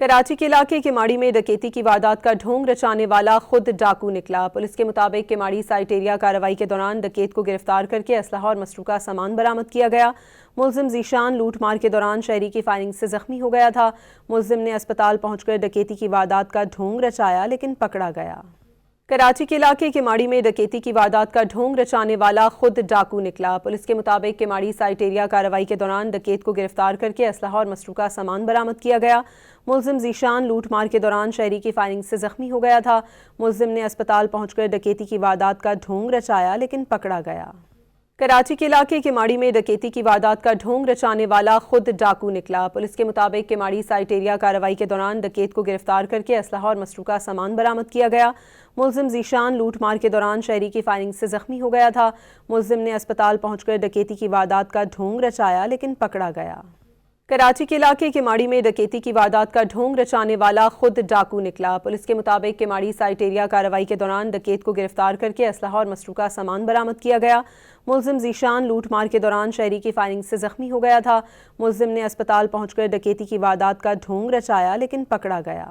کراچی کے علاقے کماڑی میں ڈکیتی کی واردات کا ڈھونگ رچانے والا خود ڈاکو نکلا۔ پولیس کے مطابق کماڑی سائٹ ایریا کارروائی کے دوران ڈکیت کو گرفتار کرکے اسلحہ اور مسروقہ سامان برآمد کیا گیا۔ ملزم ذیشان لوٹ مار کے دوران شہری کی فائرنگ سے زخمی ہو گیا تھا۔ ملزم نے اسپتال پہنچ کر ڈکیتی کی واردات کا ڈھونگ رچایا لیکن پکڑا گیا۔ کراچی کے علاقے کماڑی میں ڈکیتی کی واردات کا ڈھونگ رچانے والا خود ڈاکو نکلا۔ پولیس کے مطابق کماڑی سائٹ ایریا کارروائی کے دوران ڈکیت کو گرفتار کرکے اسلحہ اور مسروقہ سامان برآمد کیا گیا۔ ملزم ذیشان لوٹ مار کے دوران شہری کی فائرنگ سے زخمی ہو گیا تھا۔ ملزم نے اسپتال پہنچ کر ڈکیتی کی واردات کا ڈھونگ رچایا لیکن پکڑا گیا۔ کراچی کے علاقے کماڑی میں ڈکیتی کی واردات کا ڈھونگ رچانے والا خود ڈاکو نکلا۔ پولیس کے مطابق کماڑی سائٹ ایریا کارروائی کے دوران ڈکیت کو گرفتار کرکے اسلحہ اور مسروقہ سامان برآمد کیا گیا۔ ملزم ذیشان لوٹ مار کے دوران شہری کی فائرنگ سے زخمی ہو گیا تھا۔ ملزم نے اسپتال پہنچ کر ڈکیتی کی واردات کا ڈھونگ رچایا لیکن پکڑا گیا۔ کراچی کے علاقے کماڑی میں ڈکیتی کی واردات کا ڈھونگ رچانے والا خود ڈاکو نکلا۔ پولیس کے مطابق کماڑی سائٹ ایریا کارروائی کے دوران ڈکیت کو گرفتار کرکے اسلحہ اور مسروقہ سامان برآمد کیا گیا۔ ملزم ذیشان لوٹ مار کے دوران شہری کی فائرنگ سے زخمی ہو گیا تھا۔ ملزم نے اسپتال پہنچ کر ڈکیتی کی واردات کا ڈھونگ رچایا لیکن پکڑا گیا۔